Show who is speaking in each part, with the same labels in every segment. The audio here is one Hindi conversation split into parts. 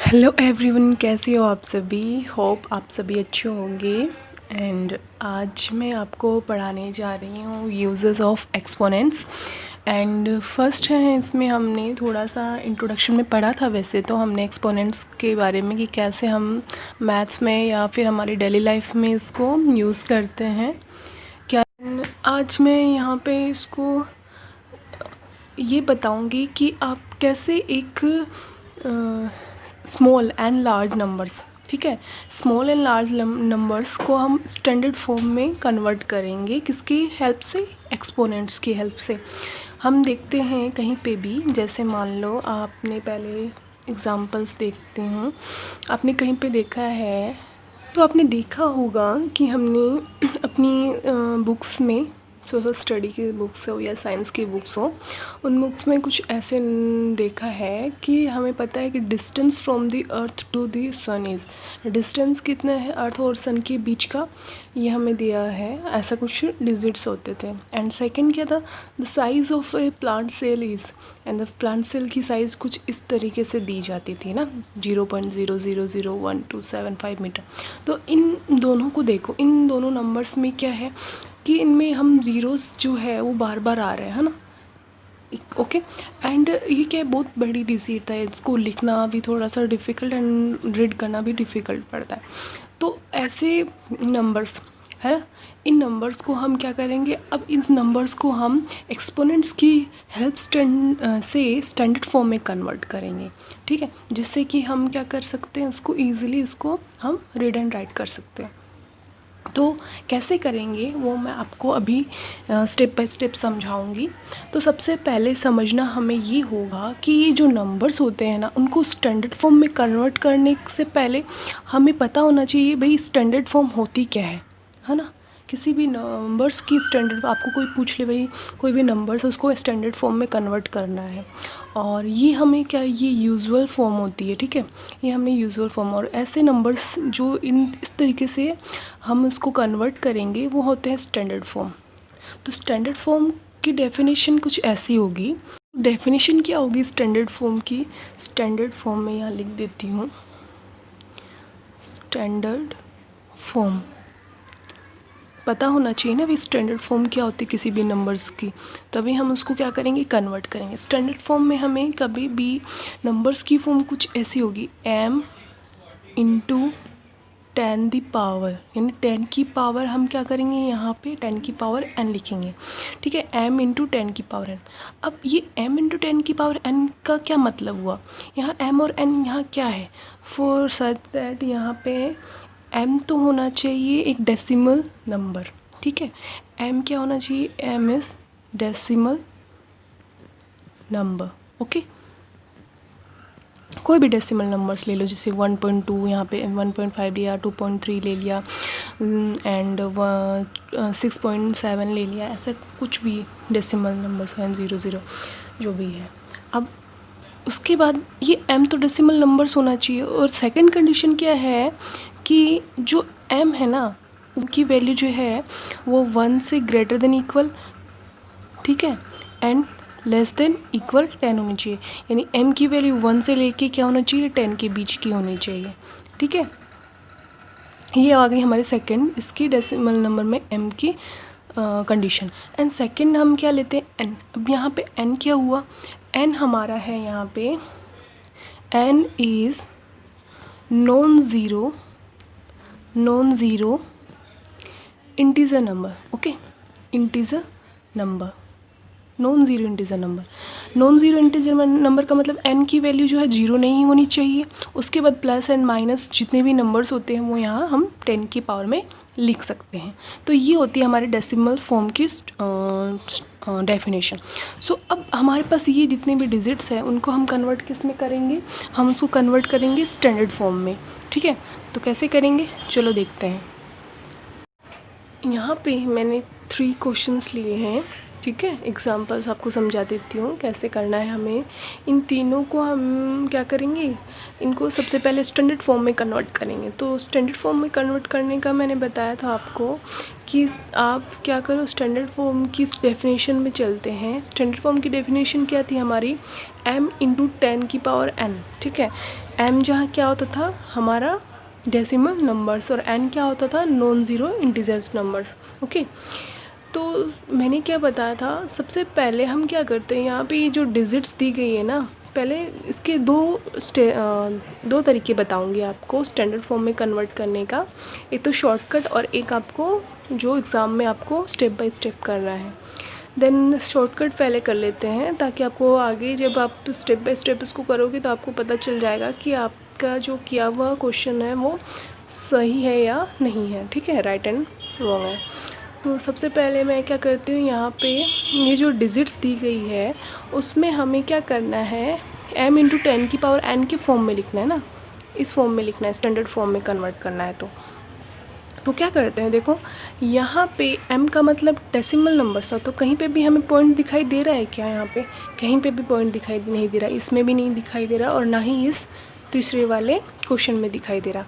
Speaker 1: हेलो एवरीवन, कैसे हो आप सभी। होप आप सभी अच्छे होंगे। एंड आज मैं आपको पढ़ाने जा रही हूँ uses of exponents. And first है इसमें हमने थोड़ा सा इंट्रोडक्शन में पढ़ा था। वैसे तो हमने एक्सपोनेंट्स के बारे में कि कैसे हम मैथ्स में या फिर हमारी डेली लाइफ में इसको यूज़ करते हैं क्या। आज मैं यहाँ पे इसको ये बताऊँगी कि आप कैसे एक स्मॉल एंड लार्ज नंबर्स, ठीक है, स्मॉल एंड लार्ज नंबर्स को हम स्टैंडर्ड फॉर्म में कन्वर्ट करेंगे। किसकी हेल्प से? एक्सपोनेंट्स की हेल्प से। हम देखते हैं कहीं पे भी, जैसे मान लो आपने पहले एग्जांपल्स देखते हैं, आपने कहीं पे देखा है तो आपने देखा होगा कि हमने अपनी बुक्स में, सोशल स्टडी की बुक्स हो या साइंस की बुक्स हो, उन बुक्स में कुछ ऐसे देखा है कि हमें पता है कि distance from the earth to the sun is, distance कितना है अर्थ और सन के बीच का, ये हमें दिया है। ऐसा कुछ डिजिट्स होते थे। एंड सेकंड क्या था? The size of a plant cell is, and the plant cell की साइज़ कुछ इस तरीके से दी जाती थी ना, 0.000125 मीटर। तो इन दोनों को देखो, इन दोनों नंबर्स में क्या है कि इनमें हम ज़ीरोस जो है वो बार बार आ रहे हैं, है ना। ओके। एंड ये क्या है, बहुत बड़ी डिजिट है, इसको लिखना भी थोड़ा सा डिफ़िकल्ट एंड रीड करना भी डिफ़िकल्ट पड़ता है। तो ऐसे नंबर्स है, इन नंबर्स को हम क्या करेंगे, अब इन नंबर्स को हम एक्सपोनेंट्स की हेल्प से स्टैंडर्ड फॉर्म में कन्वर्ट करेंगे, ठीक है, जिससे कि हम क्या कर सकते हैं, उसको ईजिली उसको हम रीड एंड राइट कर सकते हैं। तो कैसे करेंगे वो मैं आपको अभी स्टेप बाय स्टेप समझाऊंगी। तो सबसे पहले समझना हमें ये होगा कि ये जो नंबर्स होते हैं ना, उनको स्टैंडर्ड फॉर्म में कन्वर्ट करने से पहले हमें पता होना चाहिए भाई स्टैंडर्ड फॉर्म होती क्या है ना। किसी भी नंबर्स की स्टैंडर्ड, आपको कोई पूछ ले भाई कोई भी नंबर्स है उसको स्टैंडर्ड फॉर्म में कन्वर्ट करना है, और ये हमें क्या, ये यूजुअल फॉर्म होती है, ठीक है, ये हमने यूजुअल फॉर्म। और ऐसे नंबर्स जो इस तरीके से हम उसको कन्वर्ट करेंगे वो होते हैं स्टैंडर्ड फॉर्म। तो स्टैंडर्ड फॉर्म की डेफिनेशन कुछ ऐसी होगी। डेफिनेशन क्या होगी स्टैंडर्ड फॉर्म की? स्टैंडर्ड फॉर्म में यहाँ लिख देती हूँ, स्टैंडर्ड फॉर्म पता होना चाहिए ना भी स्टैंडर्ड फॉर्म क्या होती है किसी भी नंबर्स की, तभी हम उसको क्या करेंगे, कन्वर्ट करेंगे। स्टैंडर्ड फॉर्म में हमें कभी भी नंबर्स की फॉर्म कुछ ऐसी होगी, m इंटू 10 दी पावर, यानी 10 की पावर हम क्या करेंगे यहाँ पे 10 की पावर n लिखेंगे, ठीक है, m इंटू 10 की पावर n। अब ये m इंटू 10 की पावर n का क्या मतलब हुआ? यहाँ m और n यहाँ क्या है, फॉर सच दैट यहाँ पे m तो होना चाहिए एक डेसिमल नंबर, ठीक है, m क्या होना चाहिए, m is decimal number. Okay, कोई भी डेसिमल नंबर्स ले लो, जैसे 1.2 यहाँ पे 1.5 लिया, 2.3 ले लिया, एंड 6.7 ले लिया, ऐसा कुछ भी डेसिमल नंबर्स हैं, 00 जो भी है। अब उसके बाद ये m तो डेसिमल नंबर्स होना चाहिए। और सेकंड कंडीशन क्या है कि जो m है ना, उनकी वैल्यू जो है वो 1 से ग्रेटर देन इक्वल, ठीक है, एंड लेस देन इक्वल 10 होनी चाहिए। यानी m की वैल्यू 1 से लेके क्या होना चाहिए, 10 के बीच की होनी चाहिए, ठीक है। ये आ गई हमारे सेकंड इसकी डेसिमल नंबर में m की कंडीशन। एंड सेकंड हम क्या लेते हैं, n। अब यहाँ पे n क्या हुआ, n हमारा है यहाँ पे, n is non zero integer number. Okay, integer number, non zero integer number. Non zero integer number का मतलब n की वैल्यू जो है 0 नहीं होनी चाहिए, उसके बाद प्लस एंड माइनस जितने भी नंबर्स होते हैं वो यहाँ हम 10 की पावर में लिख सकते हैं। तो ये होती है हमारे डेसिमल फॉर्म की डेफिनेशन। सो अब हमारे पास ये जितने भी डिजिट्स हैं उनको हम कन्वर्ट किस में करेंगे, हम उसको कन्वर्ट करेंगे स्टैंडर्ड फॉर्म में, ठीक है। तो कैसे करेंगे, चलो देखते हैं। यहाँ पे मैंने 3 क्वेश्चंस लिए हैं, ठीक है, एग्जांपल्स आपको समझा देती हूँ कैसे करना है हमें। इन तीनों को हम क्या करेंगे, इनको सबसे पहले स्टैंडर्ड फॉर्म में कन्वर्ट करेंगे। तो स्टैंडर्ड फॉर्म में कन्वर्ट करने का मैंने बताया था आपको कि आप क्या करो, स्टैंडर्ड फॉर्म की डेफिनेशन में चलते हैं। स्टैंडर्ड फॉर्म की डेफिनेशन क्या थी हमारी, m इंटू 10 की पावर n, ठीक है, m जहाँ क्या होता था हमारा डेसिमल नंबर्स और n क्या होता था non zero integers numbers. Okay, तो मैंने क्या बताया था, सबसे पहले हम क्या करते हैं, यहाँ पे ये जो डिजिट्स दी गई है ना, पहले इसके दो तरीके बताऊंगी आपको स्टैंडर्ड फॉर्म में कन्वर्ट करने का। एक तो शॉर्टकट और एक आपको जो एग्ज़ाम में आपको स्टेप बाय स्टेप करना है। देन शॉर्टकट पहले कर लेते हैं ताकि आपको आगे जब आप स्टेप बाय स्टेप इसको करोगे तो आपको पता चल जाएगा कि आपका जो किया हुआ क्वेश्चन है वो सही है या नहीं है, ठीक है, राइट एंड रॉन्ग है। तो सबसे पहले मैं क्या करती हूँ, यहाँ पे ये जो डिजिट्स दी गई है उसमें हमें क्या करना है, m इंटू 10 की पावर n के फॉर्म में लिखना है ना, इस फॉर्म में लिखना है, स्टैंडर्ड फॉर्म में कन्वर्ट करना है। तो क्या करते हैं, देखो यहाँ पे m का मतलब डेसिमल नंबर था, तो कहीं पे भी हमें पॉइंट दिखाई दे रहा है क्या, यहाँ पे कहीं पे भी पॉइंट दिखाई नहीं दे रहा, इसमें भी नहीं दिखाई दे रहा और ना ही इस तीसरे वाले क्वेश्चन में दिखाई दे रहा।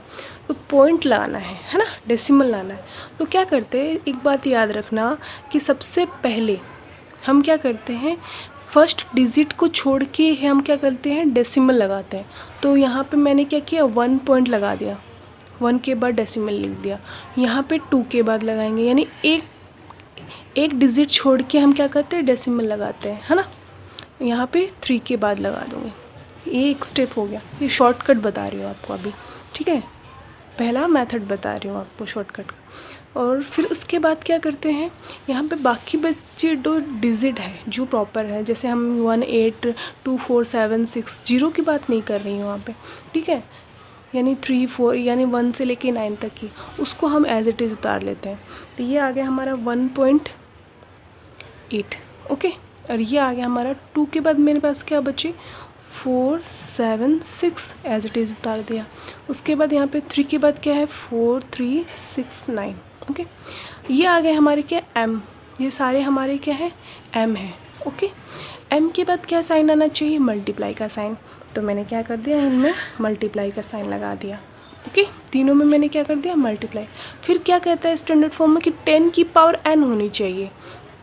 Speaker 1: तो पॉइंट लगाना है ना, डेसिमल लाना है। तो क्या करते हैं, एक बात याद रखना कि सबसे पहले हम क्या करते हैं, फर्स्ट डिजिट को छोड़ के हम क्या करते हैं, डेसिमल लगाते हैं। तो यहाँ पे मैंने क्या किया, 1 पॉइंट लगा दिया, 1 के बाद डेसिमल लिख दिया। यहाँ पे 2 के बाद लगाएंगे, यानी एक डिजिट छोड़ के हम क्या करते हैं, डेसिमल लगाते हैं, है ना। यहाँ पे 3 के बाद लगा दूँगी। ये एक स्टेप हो गया, ये शॉर्टकट बता रही हूँ आपको अभी, ठीक है, पहला मेथड बता रही हूँ आपको शॉर्टकट का। और फिर उसके बाद क्या करते हैं, यहाँ पे बाकी बच्चे जो डिजिट है जो प्रॉपर है, जैसे हम 1 8 2 4 7 6 0 की बात नहीं कर रही हूँ वहाँ पे, ठीक है, यानी 3 4 यानी 1 से लेके 9 तक की, उसको हम एज इट इज़ उतार लेते हैं। तो ये आ गया हमारा 1.8, ओके। और ये आ गया हमारा 2 के बाद मेरे पास क्या बचे, 4 7 6 एज इट इज़ उतार दिया। उसके बाद यहाँ पे 3 के बाद क्या है, 4 3 6 9, ओके। ये आ गए हमारे क्या, m, ये सारे हमारे क्या है, m है, ओके। m के बाद क्या साइन आना चाहिए, मल्टीप्लाई का साइन। तो मैंने क्या कर दिया, इनमें मल्टीप्लाई का साइन लगा दिया, ओके। तीनों में मैंने क्या कर दिया, मल्टीप्लाई। फिर क्या कहता है स्टैंडर्ड फॉर्म में कि 10 की पावर n होनी चाहिए।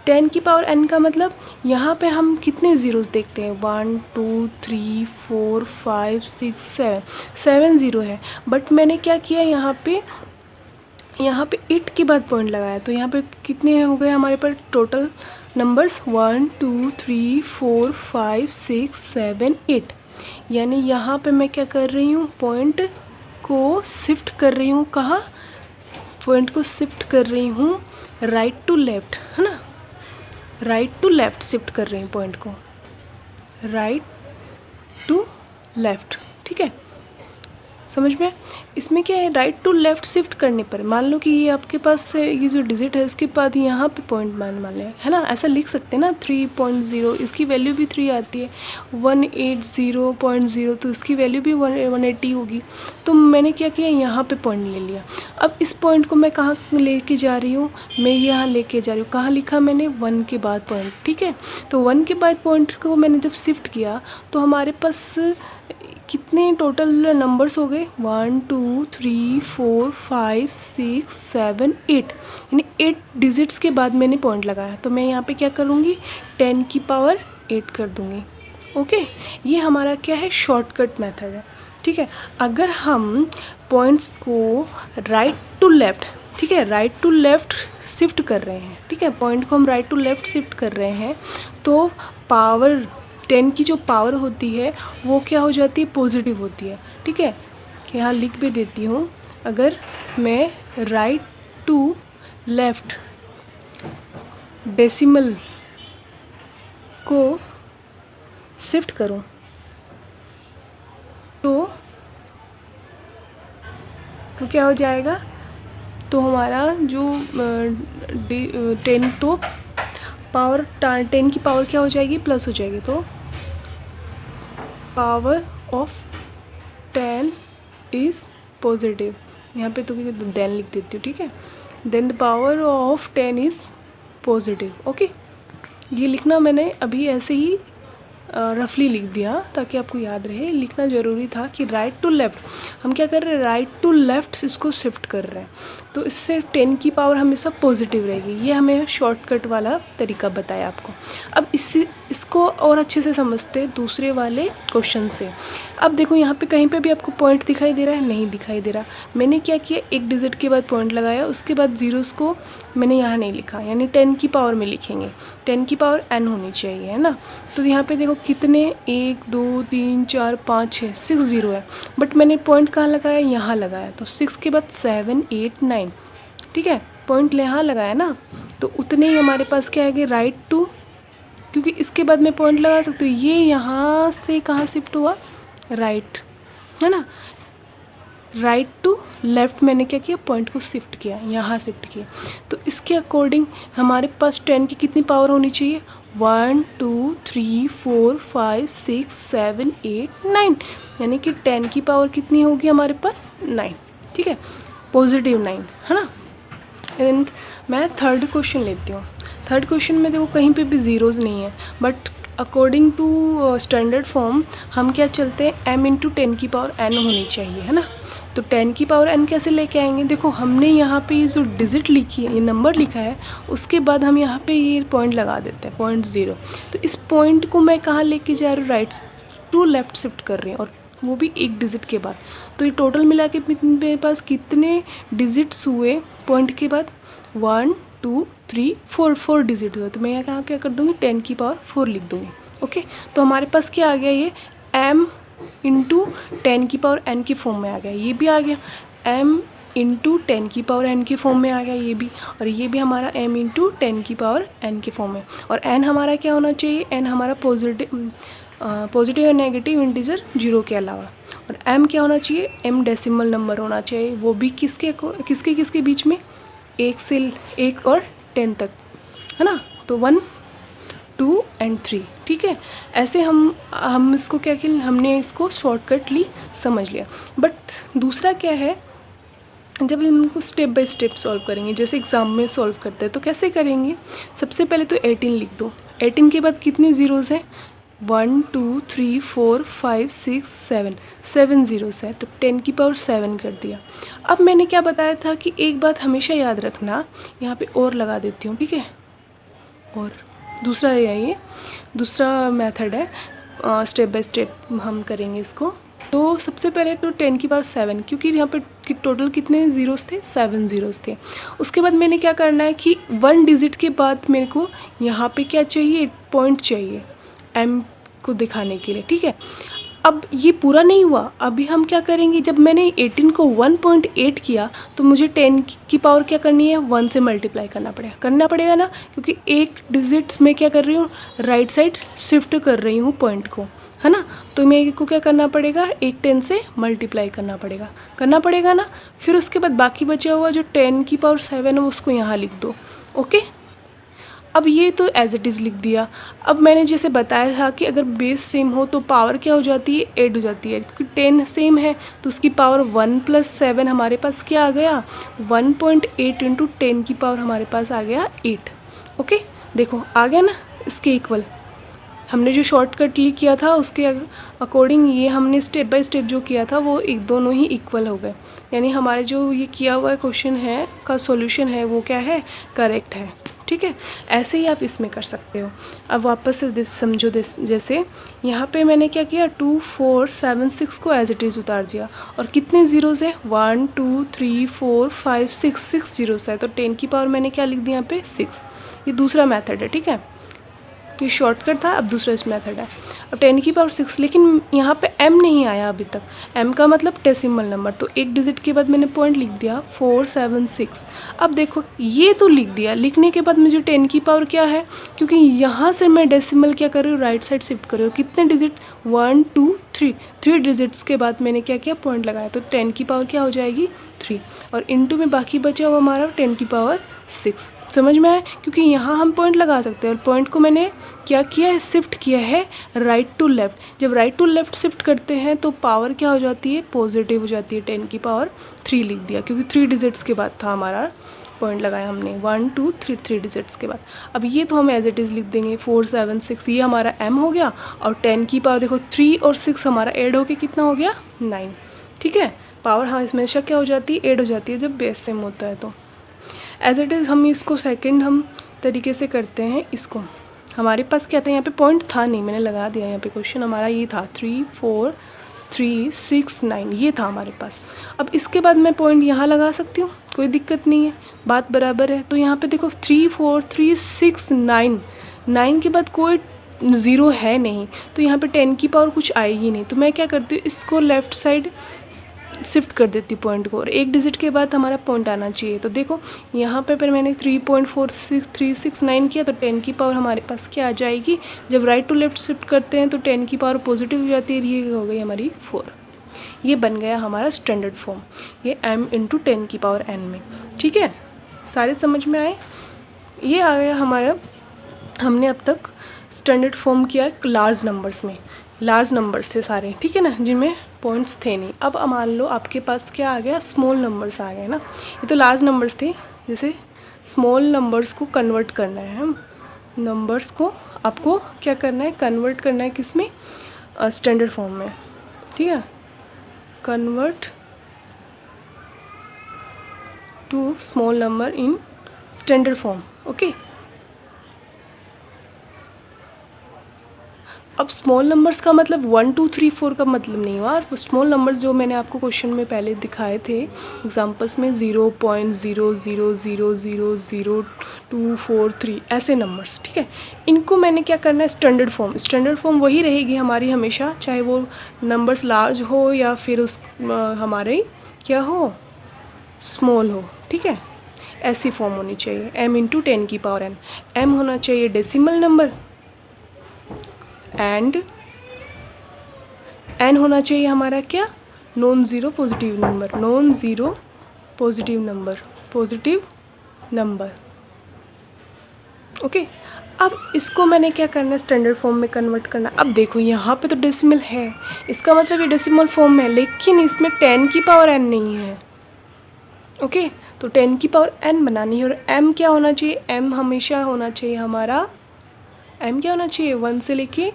Speaker 1: 10 की पावर n का मतलब यहाँ पे हम कितने ज़ीरोज़ देखते हैं, 1 2 3 4 5 6 7 ज़ीरो है। बट मैंने क्या किया, यहाँ पे 8 के बाद पॉइंट लगाया, तो यहाँ पे कितने हो गए हमारे पास टोटल नंबर्स, 1 2 3 4 5 6 7 8। यानी यहाँ पे मैं क्या कर रही हूँ, पॉइंट को शिफ्ट कर रही हूँ, कहाँ, पॉइंट को शिफ्ट कर रही हूँ राइट टू लेफ़्ट, है ना, राइट टू लेफ़्ट शिफ्ट कर रही हूँ पॉइंट को, राइट टू लेफ़्ट, ठीक है, समझ में। इसमें क्या है, राइट टू लेफ़्ट शिफ्ट करने पर मान लो कि ये आपके पास ये जो डिजिट है उसके बाद यहाँ पे पॉइंट मान लें, है ना, ऐसा लिख सकते हैं ना, 3.0 इसकी वैल्यू भी 3 आती है, 180.0 तो इसकी वैल्यू भी 180 होगी। तो मैंने क्या किया, यहाँ पे पॉइंट ले लिया। अब इस पॉइंट को मैं कहाँ लेके जा रही हूँ, मैं यहाँ लेके जा रही हूँ, कहाँ लिखा मैंने, 1 के बाद पॉइंट, ठीक है। तो 1 के बाद पॉइंट को मैंने जब शिफ्ट किया तो हमारे पास कितने टोटल नंबर्स हो गए, 1 2 3 4 5 6 7 8, यानी 8 डिजिट्स के बाद मैंने पॉइंट लगाया। तो मैं यहाँ पे क्या करूँगी, 10 की पावर 8 कर दूँगी, ओके। ये हमारा क्या है, शॉर्टकट मेथड है, ठीक है। अगर हम पॉइंट्स को राइट टू लेफ़्ट, ठीक है, राइट टू लेफ़्ट शिफ्ट कर रहे हैं, ठीक है, पॉइंट को हम राइट टू लेफ़्ट शिफ्ट कर रहे हैं, तो पावर 10 की जो पावर होती है वो क्या हो जाती है, पॉजिटिव होती है, ठीक है। यहाँ लिख भी देती हूँ, अगर मैं राइट टू लेफ़्ट डेसिमल को शिफ्ट करूँ तो क्या हो जाएगा, तो हमारा जो 10 तो पावर 10 की पावर क्या हो जाएगी, प्लस हो जाएगी। तो पावर ऑफ 10 इज़ पॉजिटिव, यहाँ पे तो देन लिख देती हूँ, ठीक है, then the power of 10 is positive, okay. ये लिखना मैंने अभी ऐसे ही रफली लिख दिया ताकि आपको याद रहे। लिखना ज़रूरी था कि राइट टू लेफ़्ट, हम क्या कर रहे हैं, राइट टू लेफ़्ट इसको शिफ्ट कर रहे हैं, तो इससे 10 की पावर हमेशा पॉजिटिव रहेगी। ये हमें शॉर्टकट वाला तरीका बताया आपको। अब इसको और अच्छे से समझते हैं दूसरे वाले क्वेश्चन से। अब देखो यहाँ पे कहीं पे भी आपको पॉइंट दिखाई दे रहा है, नहीं दिखाई दे रहा। मैंने क्या किया, एक डिजिट के बाद पॉइंट लगाया, उसके बाद ज़ीरोज़ को मैंने यहाँ नहीं लिखा, यानी 10 की पावर में लिखेंगे। 10 की पावर n होनी चाहिए, है ना। तो यहाँ पे देखो कितने 1 2 3 4 5 6 6 ज़ीरो है, बट मैंने पॉइंट कहाँ लगाया, यहाँ लगाया। तो 6 के बाद 7 8 9, ठीक है, पॉइंट यहाँ लगाया ना, तो उतने ही हमारे पास क्या आएगा, राइट टू, क्योंकि इसके बाद मैं पॉइंट लगा सकती हूँ। ये यहाँ से कहाँ शिफ्ट हुआ, राइट, है ना। राइट टू लेफ़्ट मैंने क्या किया, पॉइंट को शिफ्ट किया, यहाँ शिफ्ट किया। तो इसके अकॉर्डिंग हमारे पास 10 की कितनी पावर होनी चाहिए, 1 2 3 4 5 6 7 8 9, यानी कि 10 की पावर कितनी होगी हमारे पास, 9, ठीक है, पॉजिटिव 9, है ना। एंड मैं थर्ड क्वेश्चन लेती हूँ। थर्ड क्वेश्चन में देखो कहीं पे भी ज़ीरोज़ नहीं है, but according to standard form हम क्या चलते हैं, m इंटू 10 की पावर n होनी चाहिए, है ना। तो 10 की पावर n कैसे लेके आएंगे, देखो हमने यहाँ पे ये जो डिजिट लिखी है, ये नंबर लिखा है, उसके बाद हम यहाँ पे ये पॉइंट लगा देते हैं, 0.0। तो इस पॉइंट को मैं कहाँ लेके जा रही हूँ, राइट टू लेफ़्ट शिफ्ट कर रही हूँ, और वो भी एक डिजिट के बाद। तो ये टोटल मिला के मेरे पास कितने डिजिट्स हुए पॉइंट के बाद, 1 2 3 4 4 डिजिट हुए। तो मैं यहाँ क्या कर दूँगी, 10 की पावर 4 लिख दूँगी। ओके, तो हमारे पास क्या आ गया, ये m इंटू 10 की पावर n की फॉर्म में आ गया, ये भी आ गया m इंटू 10 की पावर n की फॉर्म में आ गया ये भी, और ये भी हमारा m इंटू 10 की पावर n की फॉर्म में। और n हमारा क्या होना चाहिए, n हमारा पॉजिटिव या नेगेटिव इंटीजर 0 के अलावा। और m क्या होना चाहिए, m डेसिमल नंबर होना चाहिए, वो भी किसके बीच में, 1 से 1 और 10 तक, है ना। तो 1 2 एंड 3, ठीक है। ऐसे हम इसको क्या किया, हमने इसको शॉर्टकटली समझ लिया। बट दूसरा क्या है, जब इनको स्टेप बाय स्टेप सॉल्व करेंगे, जैसे एग्ज़ाम में सॉल्व करते हैं, तो कैसे करेंगे, सबसे पहले तो 18 लिख दो। 18 के बाद कितने ज़ीरोज़ हैं, 1 2 3 4 5 6 7 7 ज़ीरोज़ है, तो 10 की पावर 7 कर दिया। अब मैंने क्या बताया था कि एक बात हमेशा याद रखना, यहाँ पे और लगा देती हूँ, ठीक है। और दूसरा ये दूसरा मेथड है, स्टेप बाय स्टेप हम करेंगे इसको। तो सबसे पहले तो 10 की पावर 7, क्योंकि यहाँ पे टोटल कितने ज़ीरोज़ थे, 7 ज़ीरोज़ थे। उसके बाद मैंने क्या करना है कि 1 डिजिट के बाद मेरे को यहाँ पे क्या चाहिए, पॉइंट चाहिए m को दिखाने के लिए, ठीक है। अब ये पूरा नहीं हुआ, अभी हम क्या करेंगे, जब मैंने 18 को 1.8 किया तो मुझे 10 की पावर क्या करनी है, 1 से मल्टीप्लाई करना पड़ेगा ना, क्योंकि एक डिजिट्स में क्या कर रही हूँ, राइट साइड शिफ्ट कर रही हूँ पॉइंट को, है ना। तो मेरे को क्या करना पड़ेगा, एक 10 से मल्टीप्लाई करना पड़ेगा ना। फिर उसके बाद बाकी बचा हुआ जो 10 की पावर 7 है उसको यहाँ लिख दो। ओके, अब ये तो एज इट इज़ लिख दिया। अब मैंने जैसे बताया था कि अगर बेस सेम हो तो पावर क्या हो जाती है, ऐड हो जाती है, क्योंकि 10 सेम है तो उसकी पावर 1 + 7 हमारे पास क्या आ गया, 1.8 इंटू 10 की पावर हमारे पास आ गया 8। ओके, देखो आ गया ना इसके इक्वल। हमने जो शॉर्टकट ली किया था उसके अकॉर्डिंग ये हमने स्टेप बाय स्टेप जो किया था वो एक दोनों ही इक्वल हो गए, यानी हमारे जो ये किया हुआ क्वेश्चन है का सॉल्यूशन है वो क्या है, करेक्ट है, ठीक है। ऐसे ही आप इसमें कर सकते हो। अब वापस से समझो, जैसे यहाँ पे मैंने क्या किया, 2 4 7 6 को एज इट इज़ उतार दिया, और कितने ज़ीरोज़ है, 1 2 3 4 5 6 ज़ीरोज़ है, तो 10 की पावर मैंने क्या लिख दिया यहाँ पे 6। ये दूसरा मेथड है, ठीक है, ये शॉर्टकट था। अब दूसरा इस मेथड है। अब 10 की पावर 6, लेकिन यहाँ पे m नहीं आया अभी तक, m का मतलब डेसिमल नंबर, तो एक डिजिट के बाद मैंने पॉइंट लिख दिया 4 7 6। अब देखो ये तो लिख दिया, लिखने के बाद मुझे 10 की पावर क्या है, क्योंकि यहाँ से मैं डेसिमल क्या कर रही हूँ, राइट साइड शिफ्ट कर रही हूँ, कितने डिजिट, 1 2 3 डिजिट्स के बाद मैंने क्या किया, पॉइंट लगाया, तो 10 की पावर क्या हो जाएगी 3, और इनटू में बाकी बचा हुआ हमारा 10 की पावर 6। समझ में आया, क्योंकि यहाँ हम पॉइंट लगा सकते हैं, और पॉइंट को मैंने क्या किया है, शिफ्ट किया है राइट टू लेफ़्ट। जब राइट टू लेफ़्ट शिफ्ट करते हैं तो पावर क्या हो जाती है, पॉजिटिव हो जाती है, 10 की पावर 3 लिख दिया, क्योंकि 3 डिजिट्स के बाद था हमारा पॉइंट लगाया हमने 1 2 3 3 डिजिट्स के बाद। अब ये तो हम एज इट इज़ लिख देंगे 4 7 6, ये हमारा m हो गया, और 10 की पावर देखो 3 और 6 हमारा ऐड होके कितना हो गया 9। ठीक है, पावर हाँ इसमें हमेशा क्या हो जाती है, ऐड हो जाती है जब बेस सेम होता है। तो एज इट इज़ हम इसको सेकेंड हम तरीके से करते हैं। इसको हमारे पास क्या था, यहाँ पे पॉइंट था नहीं, मैंने लगा दिया यहाँ पे, क्वेश्चन हमारा ये था 3 4 3 6 9, ये था हमारे पास। अब इसके बाद मैं पॉइंट यहाँ लगा सकती हूँ, कोई दिक्कत नहीं है, बात बराबर है। तो यहाँ पे देखो 3 4 3 6 9, 9 के बाद कोई ज़ीरो है नहीं, तो यहाँ पे 10 की पावर कुछ आएगी नहीं। तो मैं क्या करती हूँ, इसको लेफ़्ट साइड शिफ्ट कर देती हूँ पॉइंट को, और एक डिजिट के बाद हमारा पॉइंट आना चाहिए। तो देखो यहाँ पे मैंने 3.4369 किया, तो 10 की पावर हमारे पास क्या आ जाएगी, जब राइट टू लेफ्ट शिफ्ट करते हैं तो 10 की पावर पॉजिटिव हो जाती है, ये हो गई हमारी 4। ये बन गया हमारा स्टैंडर्ड फॉर्म, ये m इंटू 10 की पावर n में। ठीक है, सारे समझ में आए। ये आ गया हमारा, हमने अब तक स्टैंडर्ड फॉर्म किया लार्ज नंबर्स में, लार्ज नंबर्स थे सारे, ठीक है ना, जिनमें पॉइंट्स थे नहीं। अब मान लो आपके पास क्या आ गया, स्मॉल नंबर्स आ गए ना। ये तो लार्ज नंबर्स थे, जैसे स्मॉल नंबर्स को कन्वर्ट करना है, हम नंबर्स को आपको क्या करना है, कन्वर्ट करना है किस में, स्टैंडर्ड फॉर्म में। ठीक है, convert to small number in standard form. Okay, अब स्मॉल नंबर्स का मतलब 1 2 3 4 का मतलब नहीं हुआ। स्मॉल नंबर्स जो मैंने आपको क्वेश्चन में पहले दिखाए थे एग्जांपल्स में 0.000000243 ऐसे नंबर्स, ठीक है, इनको मैंने क्या करना है, स्टैंडर्ड फॉर्म। स्टैंडर्ड फॉर्म वही रहेगी हमारी हमेशा, चाहे वो नंबर्स लार्ज हो या फिर उस हमारे क्या हो, स्मॉल हो। ठीक है, ऐसी फॉर्म होनी चाहिए, m इंटू 10 की पावर n। m होना चाहिए डेसिमल नंबर, एंड n होना चाहिए हमारा क्या, non zero positive number, non zero positive number, positive number. Okay, अब इसको मैंने क्या करना है, स्टैंडर्ड फॉर्म में कन्वर्ट करना। अब देखो यहाँ पे तो डेसिमल है, इसका मतलब ये डेसिमल फॉर्म में है, लेकिन इसमें 10 की पावर n नहीं है। ओके, तो 10 की पावर n बनानी है, और m क्या होना चाहिए, m हमेशा होना चाहिए हमारा, m क्या होना चाहिए 1 से लेके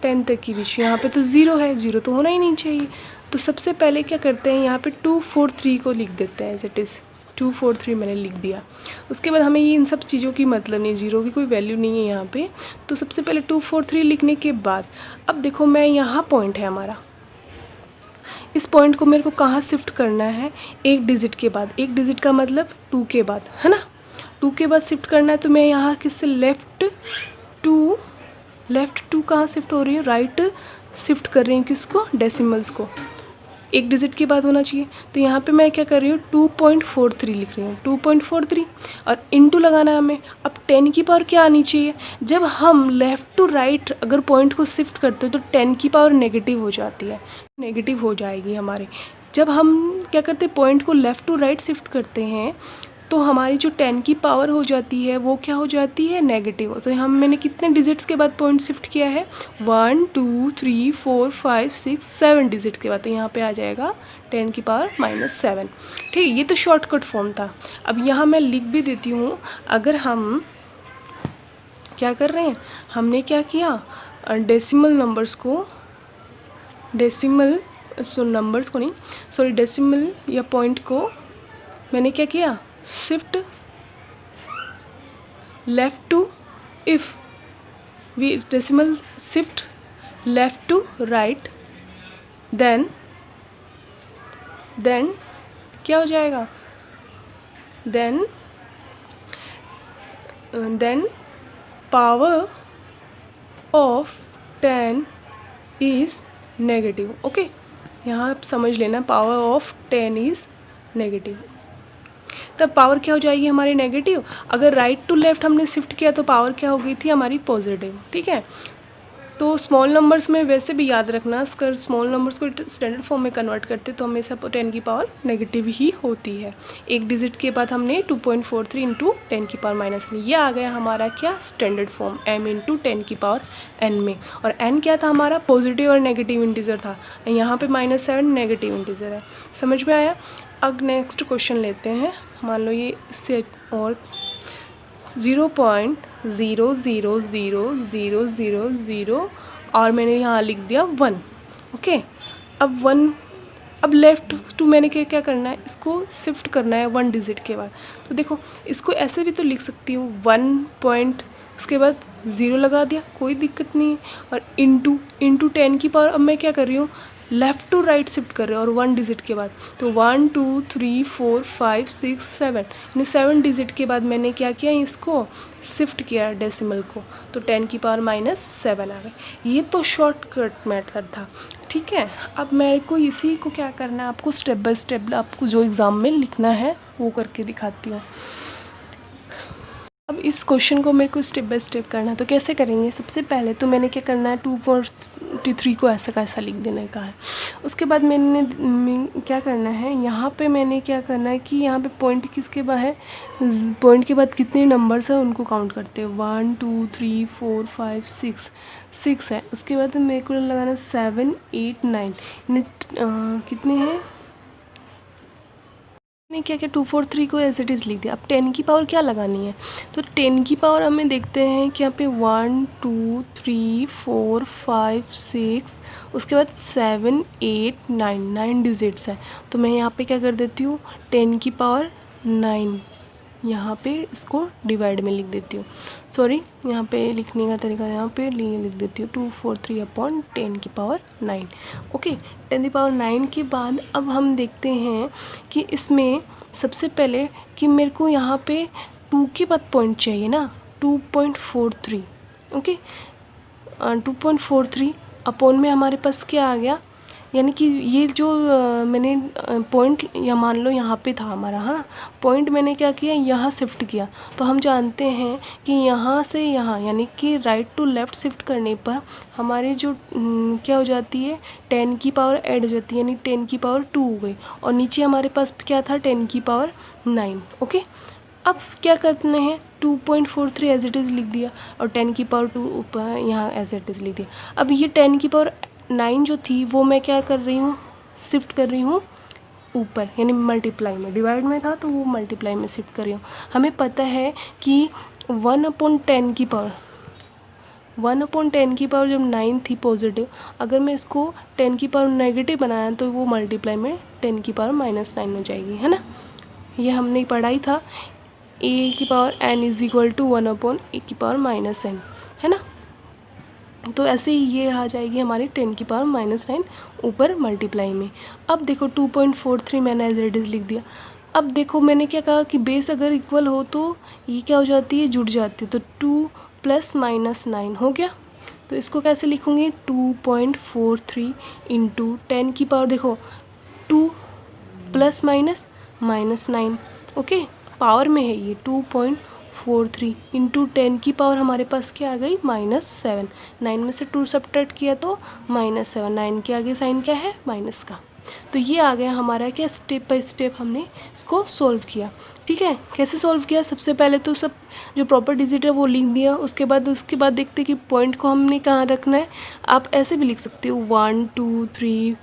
Speaker 1: 10 तक की बीच। यहाँ पे तो ज़ीरो है, ज़ीरो तो होना ही नहीं चाहिए। तो सबसे पहले क्या करते हैं, यहाँ पे 2 4 3 को लिख देते हैं एज इट इज़, 2 4 3 मैंने लिख दिया। उसके बाद हमें ये इन सब चीज़ों की मतलब नहीं, ज़ीरो की कोई वैल्यू नहीं है यहाँ पे। तो सबसे पहले 2 4 3 लिखने के बाद अब देखो मैं यहाँ पॉइंट है हमारा, इस पॉइंट को मेरे को कहाँ शिफ्ट करना है, एक डिजिट के बाद, एक डिजिट का मतलब 2 के बाद, है ना, 2 के बाद शिफ्ट करना है। तो मैं यहाँ किससे, लेफ़्ट टू कहाँ शिफ्ट हो रही है, राइट शिफ्ट कर रही हूँ, किसको, डेसिमल्स को, एक डिजिट के बाद होना चाहिए। तो यहाँ पे मैं क्या कर रही हूँ, 2.43 लिख रही हूँ, 2.43, और इनटू लगाना है हमें। अब 10 की पावर क्या आनी चाहिए, जब हम लेफ़्ट टू राइट अगर पॉइंट को शिफ्ट करते हैं तो 10 की पावर नेगेटिव हो जाती है, नेगेटिव हो जाएगी हमारी। जब हम क्या करते हैं, पॉइंट को लेफ़्ट टू राइट शिफ्ट करते हैं तो हमारी जो 10 की पावर हो जाती है वो क्या हो जाती है, नेगेटिव। तो हम मैंने कितने डिजिट्स के बाद पॉइंट शिफ्ट किया है, 1 2 3 4 5 6 7 डिजिट के बाद, तो यहाँ पे आ जाएगा 10 की पावर -7। ठीक है, ये तो शॉर्टकट फॉर्म था। अब यहाँ मैं लिख भी देती हूँ, अगर हम क्या कर रहे हैं, हमने क्या किया, डेसिमल नंबर्स को, डेसिमल नंबर्स को नहीं, सॉरी, डेसिमल या पॉइंट को मैंने क्या किया, shift left to, if we decimal shift left to right, then क्या हो जाएगा, then power of 10 is negative. Okay, यहाँ आप समझ लेना, पावर ऑफ 10 इज़ नेगेटिव। तब पावर क्या हो जाएगी हमारी, नेगेटिव। अगर राइट टू लेफ्ट हमने शिफ्ट किया तो पावर क्या हो गई थी हमारी, पॉजिटिव। ठीक है, तो स्मॉल नंबर्स में वैसे भी याद रखना, अगर स्मॉल नंबर्स को स्टैंडर्ड फॉर्म में कन्वर्ट करते तो हमेशा 10 की पावर नेगेटिव ही होती है। एक डिजिट के बाद हमने 2.43 इंटू 10 की पावर माइनस में, ये आ गया हमारा क्या स्टैंडर्ड फॉर्म m इंटू 10 की पावर n में। और n क्या था हमारा, पॉजिटिव और नेगेटिव इंटीजर था, यहाँ पे -7 नेगेटिव इंटीजर है। समझ में आया। अब नेक्स्ट क्वेश्चन लेते हैं। मान लो ये इससे और 0.00000 और मैंने यहाँ लिख दिया 1। ओके, अब 1, अब लेफ़्ट टू मैंने क्या करना है, इसको शिफ्ट करना है 1 डिजिट के बाद। तो देखो इसको ऐसे भी तो लिख सकती हूँ 1 पॉइंट, उसके बाद 0 लगा दिया, कोई दिक्कत नहीं है। और इंटू 10 की पावर, अब मैं क्या कर रही हूँ, लेफ़्ट टू राइट शिफ्ट कर रहे हो और 1 डिजिट के बाद। तो 1 2 3 4 5 6 7, यानी 7 डिजिट के बाद मैंने क्या किया, इसको शिफ्ट किया डेसिमल को, तो 10 की पावर -7 आ गई। ये तो शॉर्टकट मेथड था, ठीक है। अब मेरे को इसी को क्या करना है, आपको स्टेप बाय स्टेप आपको जो एग्ज़ाम में लिखना है वो करके दिखाती हूँ। अब इस क्वेश्चन को मेरे को स्टेप बाय स्टेप करना है, तो कैसे करेंगे। सबसे पहले तो मैंने क्या करना है, 243 को ऐसा का ऐसा लिख देने का है। उसके बाद मैंने क्या करना है, यहाँ पे मैंने क्या करना है कि यहाँ पे पॉइंट किसके बाद है, पॉइंट के बाद कितने नंबर्स हैं उनको काउंट करते हैं। 1 2 3 4 5 6 है। उसके बाद मेरे को लगाना 7 8 9, कितने हैं, मैंने क्या 243 को एज इट इज़ लिख दिया। अब 10 की पावर क्या लगानी है, तो 10 की पावर हमें देखते हैं कि यहाँ पे 1 2 3 4 5 6, उसके बाद 7 8 9 डिजिट्स है। तो मैं यहाँ पे क्या कर देती हूँ, 10 की पावर 9 यहाँ पे इसको डिवाइड में लिख देती हूँ। सॉरी, यहाँ पे लिखने का तरीका यहाँ पे लिख देती हूँ 243/10 की पावर 9। ओके, 10 की पावर 9 के बाद अब हम देखते हैं कि इसमें सबसे पहले कि मेरे को यहाँ पे 2 के बाद पॉइंट चाहिए ना, 2.43। ओके, 2.43 अपॉन में हमारे पास क्या आ गया, यानी कि ये जो मैंने पॉइंट या मान लो यहाँ पे था हमारा, है ना, पॉइंट मैंने क्या किया, यहाँ शिफ्ट किया। तो हम जानते हैं कि यहाँ से यहाँ, यानी कि राइट टू लेफ़्ट शिफ्ट करने पर हमारी जो क्या हो जाती है, 10 की पावर ऐड हो जाती है, यानी 10 की पावर 2 हो गई। और नीचे हमारे पास क्या था, 10 की पावर 9। ओके, अब क्या करते हैं, 2.43 एज इट इज़ लिख दिया और 10 की पावर 2 ऊपर यहाँ एज इट इज़ लिख दिया। अब ये 10 की पावर 9 जो थी वो मैं क्या कर रही हूँ, शिफ्ट कर रही हूँ ऊपर, यानी मल्टीप्लाई में, डिवाइड में था तो वो मल्टीप्लाई में शिफ्ट कर रही हूँ। हमें पता है कि 1/10 की पावर, 1/10 की पावर जब 9 थी पॉजिटिव, अगर मैं इसको 10 की पावर नेगेटिव बनाया तो वो मल्टीप्लाई में 10 की पावर -9 हो जाएगी, है ना। ये हमने पढ़ा ही था, a की power n is equal to 1/a की पावर -n, है ना। तो ऐसे ही ये आ जाएगी हमारी 10 की पावर -9 ऊपर मल्टीप्लाई में। अब देखो 2.43 मैंने एज इट इज़ लिख दिया। अब देखो मैंने क्या कहा कि बेस अगर इक्वल हो तो ये क्या हो जाती है, जुड़ जाती है। तो 2 + -9 हो गया। तो इसको कैसे लिखूँगी, 2.43 इंटू 10 की पावर, देखो 2 + -9, ओके, पावर में है ये 2.43 इंटू 10 की पावर हमारे पास क्या आ गई, -7। 9 में से 2 सब्ट्रैक्ट किया तो -7, 9 के आगे साइन क्या है, माइनस का। तो ये आ गया हमारा क्या, स्टेप बाय स्टेप हमने इसको सॉल्व किया। ठीक है, कैसे सॉल्व किया, सबसे पहले तो सब जो प्रॉपर डिजिट है वो लिख दिया। उसके बाद देखते कि पॉइंट को हमने कहाँ रखना है। आप ऐसे भी लिख सकते हो 1 2 3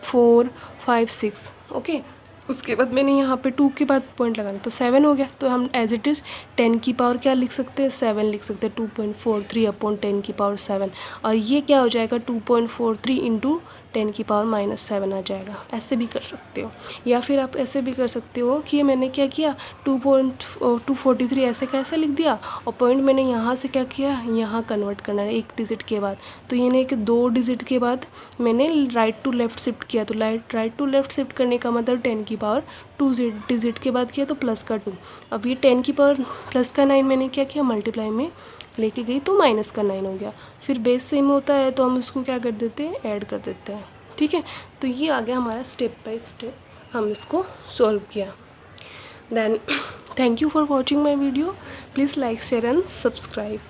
Speaker 1: 4 5 6, ओके। उसके बाद मैंने यहाँ पे 2 के बाद पॉइंट लगाना, तो 7 हो गया। तो हम एज इट इज़ 10 की पावर क्या लिख सकते हैं, 7 लिख सकते हैं, 2.43/10 की पावर 7। और ये क्या हो जाएगा, 2.43 इंटू 10 की पावर -7 आ जाएगा। ऐसे भी कर सकते हो, या फिर आप ऐसे भी कर सकते हो कि मैंने क्या किया, 2.243 ऐसे कैसे लिख दिया, और पॉइंट मैंने यहाँ से क्या किया, यहाँ कन्वर्ट करना है एक डिजिट के बाद। तो ये नहीं कि 2 डिजिट के बाद मैंने राइट टू लेफ़्ट शिफ्ट किया। तो राइट टू लेफ़्ट शिफ्ट करने का मतलब 10 की पावर 2 डिजिट के बाद किया तो प्लस का 2। अब ये 10 की पावर प्लस का 9 मैंने क्या किया, मल्टीप्लाई में लेके गई तो माइनस का 9 हो गया। फिर बेस सेम होता है तो हम उसको क्या कर देते हैं, ऐड कर देते हैं। ठीक है, तो ये आ गया हमारा स्टेप बाय स्टेप, हम इसको सॉल्व किया। Then thank you for watching my video. Please like share and subscribe.